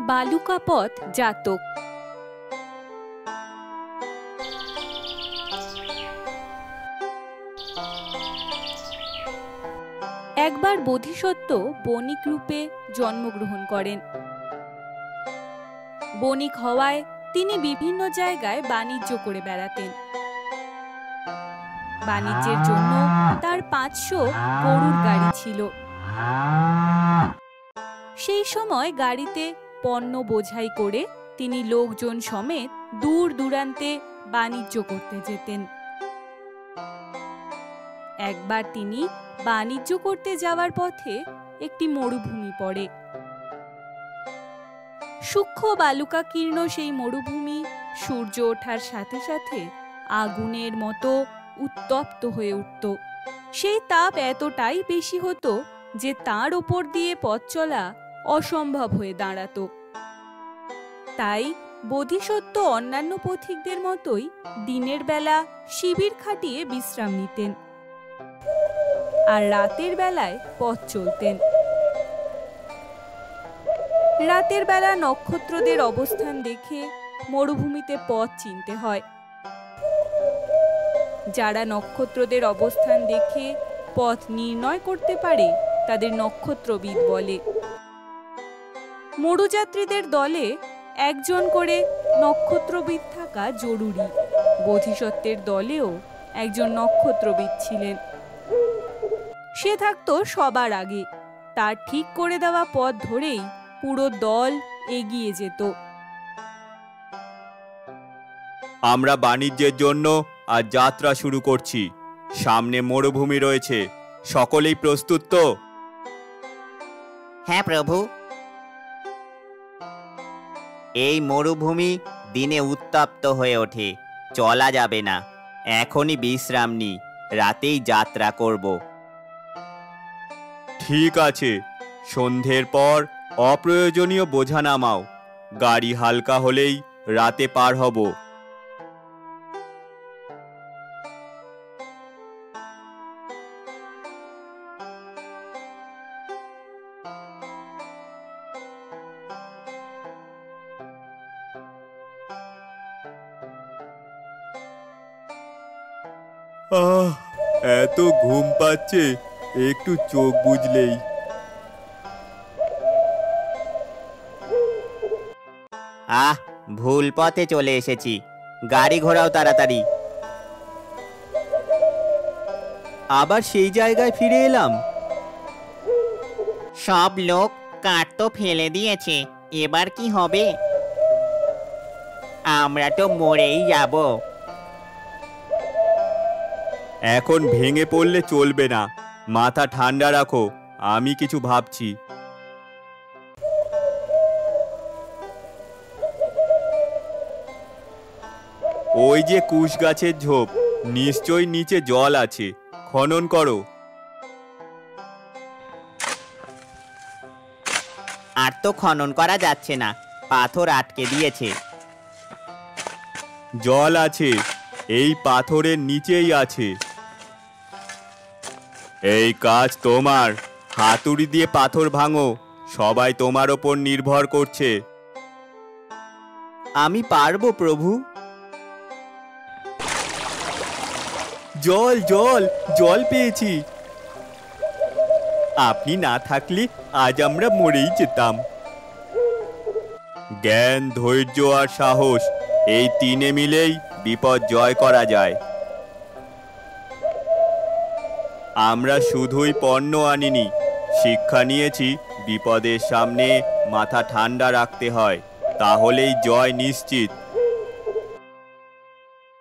বালুকাপথ জাতক। একবার বোধিসত্ত্ব বণিক রূপে জন্মগ্রহণ করেন। বণিক হওয়ায় তিনি বিভিন্ন জায়গায় বাণিজ্য করে বেড়াতেন। বাণিজ্যের জন্য তার 500 গরুর গাড়ি ছিল। সেই সময় গাড়িতে পণ্য বোঝাই করে তিনি লোকজন সমেত দূর দূরান্তে বাণিজ্য করতে যেতেন। একবার তিনি বাণিজ্য করতে যাওয়ার পথে একটি মরুভূমি পড়ে। সূক্ষ্ম বালুকাকীর্ণ সেই মরুভূমি সূর্য ওঠার সাথে সাথে আগুনের মতো উত্তপ্ত হয়ে উঠত। সেই তাপ এতটাই বেশি হতো যে তার ওপর দিয়ে পথ চলা অসম্ভব হয়ে দাঁড়াতো। তাই বোধিসত্ত্ব অন্যান্য পথিকদের মতোই দিনের বেলা শিবির খাটিয়ে বিশ্রাম নিতেন, আর রাতের বেলায় পথ চলতেন। রাতের বেলা নক্ষত্রদের অবস্থান দেখে মরুভূমিতে পথ চিনতে হয়। যারা নক্ষত্রদের অবস্থান দেখে পথ নির্ণয় করতে পারে তাদের নক্ষত্রবিদ বলে। মরুযাত্রীদের দলে একজন করে নক্ষত্রবিদ থাকা জরুরি। বোধিসত্ত্বের দলেও একজন নক্ষত্রবিদ ছিলেন। সে থাকতো সবার আগে। তার ঠিক করে দেওয়া পথ ধরেই পুরো দল এগিয়ে যেত। আমরা বাণিজ্যের জন্য আজ যাত্রা শুরু করছি। সামনে মরুভূমি রয়েছে, সকলেই প্রস্তুত তো? হ্যাঁ প্রভু। এই মরুভূমি দিনে উত্তপ্ত হয়ে ওঠে, চলা যাবে না। এখনই বিশ্রাম নি, রাতেই যাত্রা করব। ঠিক আছে, সন্ধ্যের পর অপ্রয়োজনীয় বোঝা নামাও। গাড়ি হালকা হলেই রাতে পার হব। এত ঘুম পাচ্ছে, একটু চোখ বুজলেই। ভুল পথে চলে এসেছি। গাড়ি ঘোরাও তাড়াতাড়ি। আবার সেই জায়গায় ফিরে এলাম। সব লোক কাঠ তো ফেলে দিয়েছে, এবার কি হবে? আমরা তো মরেই যাব। এখন ভেঙে পড়লে চলবে না, মাথা ঠান্ডা রাখো, আমি কিছু ভাবছি। ওই যে কুশ গাছের ঝোপ, নিশ্চয়ই নিচে জল আছে, খনন করো। আর তো খনন করা যাচ্ছে না, পাথর আটকে দিয়েছে। জল আছে, এই পাথরের নিচেই আছে। এই কাজ তোমার, হাতুড়ি দিয়ে পাথর ভাঙো, সবাই তোমার ওপর নির্ভর করছে। আমি পারবো প্রভু। জল জল জল পেয়েছি। আপনি না থাকলে আজ আমরা মরেই যেতাম। জ্ঞান, ধৈর্য আর সাহস, এই তিনে মিলেই বিপদ জয় করা যায়। আমরা শুধুই পণ্য আনিনি, শিক্ষা নিয়েছি বিপদের সামনে মাথা ঠান্ডা রাখতে হয়, তাহলেই জয় নিশ্চিত।